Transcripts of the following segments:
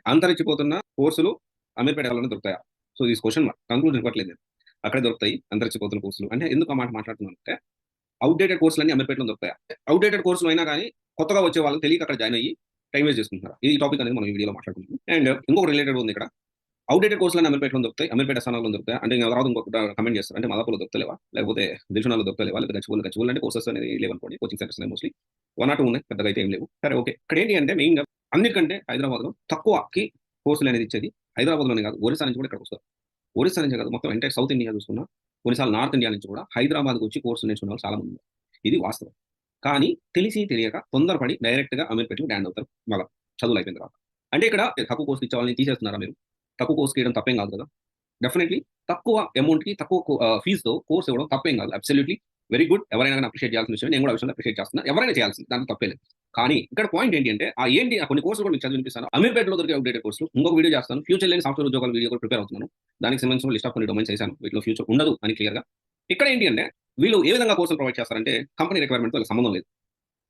అంతరించిపోతున్న కోర్సులు అమీర్పేటలోనే దొరుకుతాయా? So this question mark. Conclusion ఇవ్వట్లేదు నేను. అక్కడే దొరుకుతాయి అంతరించిపోతున్న కోర్సులు. అంటే ఎందుకు ఆ మాట మాట్లాడుతున్నానంటే, ఔట్‌డేటెడ్ కోర్సులన్నీ అమీర్పేటలో దొరుకుతాయా? ఔట్‌డేటెడ్ కోర్సులు అయినా గాని కొత్తగా వచ్చే వాళ్ళు తెలియక అక్కడ జాయిన్ అయ్యి టైమ్ వేస్ట్ చేసుకుంటున్నారు. ఈ టాపిక్ అనేది మనం ఈ వీడియోలో మాట్లాడుకుందాం. అండ్ ఇంకొక రిలేటెడ్ ఉంది ఇక్కడ. ఔట్‌డేటెడ్ కోర్సులన్నీ అమీర్పేటలో దొరుకుతాయి. అమీర్పేట స్థానాల్లో దొరుకుతాయి. అంటే ఇంక తర్వాత ఇంకొకటి కమెంట్ చేస్తారు. అంటే మాదాపూర్‌లో దొరుకుతలేవా? లేకపోతే దిల్సుఖ్‌నగర్‌లో దొరుకుతలేవా? లేకపోతే గచ్చిబౌలిలో అంటే కోర్సెస్ అనేది లేవనుకోండి. కోచింగ్ సెంటర్స్ అనేవి మోస్ట్‌లీ 1 ఆర్ 2 ఉన్నాయి. పెద్దగా అయితే ఏం లేవు. సరే ఓకే. ఇక్కడ ఏంటి అంటే మెయిన్‌గా అన్నిటికంటే హైదరాబాద్‌లో తక్కువకి కోర్సులు అనేది ఇచ్చేది హైదరాబాద్‌లోనే కాదు. ఒరిస్సా నుంచి కూడా ఇక్కడికొస్తారు. ఒరిస్సా నుంచే కాదు మొత్తం ఎంటైర్ సౌత్ ఇండియా చూసుకున్నా, కొన్నిసార్లు నార్త్ ఇండియా నుంచి కూడా హైదరాబాద్‌కి వచ్చి కోర్సులు నేర్చుకునే వాళ్ళు చాలా మంది ఉన్నారు. ఇది వాస్తవం. కానీ తెలిసి తెలియక తొందరపడి డైరెక్ట్‌గా అమీర్పేటలో ల్యాండ్ అవుతారు మళ్ళా చదువులు అయిపోయిన తర్వాత. అంటే ఇక్కడ తక్కువ కోర్స్‌కి ఇచ్చే వాళ్ళని తీసేస్తున్నారా మీరు? తక్కువ కోర్స్‌కి ఇయడం తప్పేం కాదు కదా! డెఫినైట్‌లీ తక్కువ అమౌంట్‌కి తక్కువ ఫీస్‌తో కోర్స్ ఇవ్వడం తప్పేం కాదు. Absolutely very good. ఎవరైనా గాని అప్రిషియేట్ చేయాల్సిన విషయమే. నేను కూడా ఆ విషయంలో అప్రిషియేట్ చేస్తున్నా. ఎవరైనా చేయాల్సింది. దాంట్లో తప్పే లేదు. కానీ ఇక్కడ పాయింట్ ఏంటి అంటే ఆ కొన్ని కోర్సులు కూడా మీకు చదివి వినిపిస్తాను. అమీర్పేటలో దొరికే అప్డేటెడ్ కోర్సులు. ఇంకొక వీడియో చేస్తాను. ఫ్యూచర్ లేని సాఫ్ట్‌వేర్ ఉద్యోగాల వీడియో కూడా ప్రిపేర్ అవుతున్నాను. దానికి సంబంధించిన లిస్ట్ ఆఫ్ కొన్ని డొమైన్స్ చేశాను. వీటిలో ఫ్యూచర్ ఉండదు అని క్లియర్‌గా. ఇక్కడ ఏంటి అంటే వీళ్ళు ఏ విధంగా కోర్సులు ప్రొవైడ్ చేస్తారంటే కంపెనీ రిక్వైర్మెంట్‌తో వీళ్ళకి సంబంధం లేదు.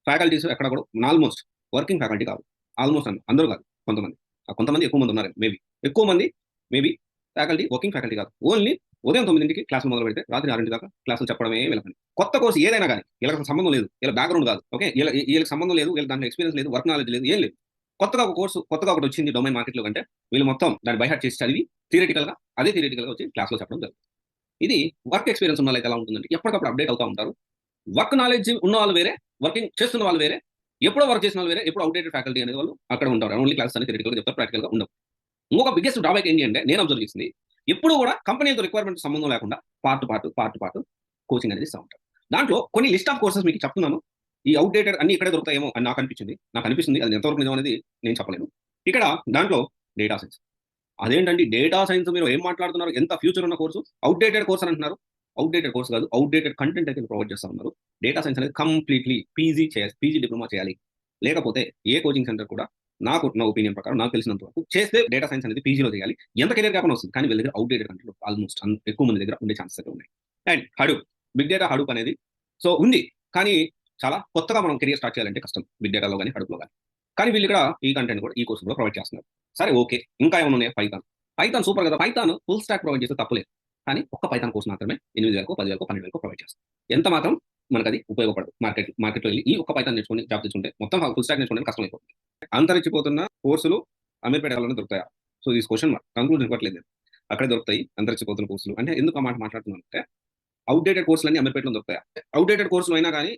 ఫ్యాకల్టీస్ ఎక్కడ కూడా ఆల్మోస్ట్ వర్కింగ్ ఫ్యాకల్టీ కాదు. ఆల్మోస్ట్ అందరూ కాదు. కొంతమంది. కొంతమంది ఎక్కువ మంది ఉన్నారు మేబీ. ఎక్కువ మంది మేబీ ఫ్యాకల్టీ వర్కింగ్ ఫ్యాకల్టీ కాదు. ఓన్లీ ఉదయం 9కి క్లాసులు మొదలుపెడితే రాత్రి 6 దాకా క్లాసులు చెప్పడమే వీళ్ళ పని. కొత్త కోర్స్ ఏదైనా గాని వీళ్ళకి అసలు సంబంధం లేదు. వీళ్ళ బ్యాక్‌గ్రౌండ్ కాదు. ఓకే. వీళ్ళకి సంబంధం లేదు. వీళ్ళకి దాంట్లో ఎక్స్‌పీరియన్స్ లేదు. వర్క్ నాలెడ్జ్ లేదు. ఏం లేదు. కొత్తగా ఒకటి వచ్చింది డొమైన్ మార్కెట్‌లో అంటే వీళ్ళు మొత్తం దాన్ని బై హార్ట్ చేసి చదివి థియరిటికల్‌గా వచ్చి క్లాస్‌లో చెప్పడం జరుగుతుంది. ఇది వర్క్ ఎక్స్‌పీరియన్స్ ఉన్న వాళ్ళకి ఎలా ఉంటుందంటే ఎప్పటికప్పుడు అప్‌డేట్ అవుతా ఉంటారు. వర్క్ నాలెడ్జ్ ఉన్న వాళ్ళు వేరే, వర్కింగ్ చేస్తున్న వాళ్ళు వేరే, ఎప్పుడో వర్క్ చేసిన వాళ్ళు వేరే, ఎప్పుడో ఔట్‌డేటెడ్ ఫ్యాకల్టీ అనే వాళ్ళు అక్కడ ఉంటారు. ఓన్లీ క్లాసెస్ అన్ని థియరిటికల్‌గా చెప్తారు. ప్రాక్టికల్‌గా ఉండవు. ఇంకొక బిగ్గెస్ట్ డ్రాబ్యాక్ ఏంటి అంటే నేను అబ్జర్వ్ చేసింది. ఎప్పుడు కూడా కంపెనీలతో రిక్వైర్మెంట్ సంబంధం లేకుండా పార్ట్ కోచింగ్ అనేది ఇస్తా ఉంటారు. దాంట్లో కొన్ని లిస్ట్ ఆఫ్ కోర్సెస్ మీకు చెప్తున్నాను. ఈ ఔట్‌డేటెడ్ అన్ని ఇక్కడే దొరుకుతాయేమో అని నాకు అనిపించింది. అది ఎంతవరకు నిజం అనేది నేను చెప్పలేను. ఇక్కడ దాంట్లో డేటా సైన్స్. అదేంటండి డేటా సైన్స్ మీరు ఏం మాట్లాడుతున్నారు? ఎంత ఫ్యూచర్ ఉన్న కోర్సు. ఔట్‌డేటెడ్ కోర్స్ అని అంటున్నారు. ఔట్‌డేటెడ్ కోర్స్ కాదు. ఔట్‌డేటెడ్ కంటెంట్ అయితే ప్రొవైడ్ చేస్తా ఉన్నారు. డేటా సైన్స్ అనేది కంప్లీట్‌లీ పీజీ డిప్లొమా చేయాలి. లేకపోతే ఏ కోచింగ్ సెంటర్ కూడా నా ఒపీనియన్ ప్రకారం నాకు తెలిసినంత వరకు చేస్తే డేటా సైన్స్ అనేది పీజీలో చేయాలి. ఎంత కెరియర్ గ్యాప్ వస్తుంది. కానీ వీళ్ళ దగ్గర ఔట్‌డేటెడ్ కంటెంట్ ఆల్మోస్ట్ ఎక్కువ మంది దగ్గర ఉండే ఛాన్సెస్ అయితే ఉన్నాయి. And Hadoop, big data Hadoop అనేది సో ఉంది. కానీ చాలా కొత్తగా మనం కెరియర్ స్టార్ట్ చేయాలంటే కష్టం. బిగ్ డేటాలో గాని, హడూప్‌లో గాని. కానీ వీళ్ళు ఇక్కడ ఈ కంటెంట్ కూడా ఈ కోర్స్ కూడా ప్రొవైడ్ చేస్తున్నారు. సరే ఓకే. ఇంకా ఏమైనా ఉన్నాయా? పైథాన్ సూపర్ కదా! పైథాన్ ఫుల్ స్టాక్ ప్రొవైడ్ చేస్తే తప్పులేదు. కానీ ఒక్క పైథాన్ కోర్స్ మాత్రమే 8,000కో, 10,000కో, 12,000కో ప్రొవైడ్ చేస్తారు. ఎంత మాత్రం మనకది ఉపయోగపడదు. మార్కెట్‌లో వెళ్లి ఈ ఒక్క పైథాన్ నేర్చుకొని జాబ్ తెచ్చుకుంటే మొత్తం ఫుల్ స్టాక్ నేర్చుకోవడానికి కష్టమైపోతుంది. అంతరించిపోతున్న కోర్సులు అమీర్పేటలోనే దొరుకుతాయా? So this question mark. Conclusion ఇవ్వట్లేదు నేను. అక్కడే దొరుకుతాయి అంతరించిపోతున్న కోర్సులు. అంటే ఎందుకు ఆ మాట మాట్లాడుతున్నానంటే ఔట్‌డేటెడ్ కోర్సులన్నీ అమీర్పేటలో దొరుకుతాయా? ఔట్‌డేటెడ్ కోర్సులు అయినా గాని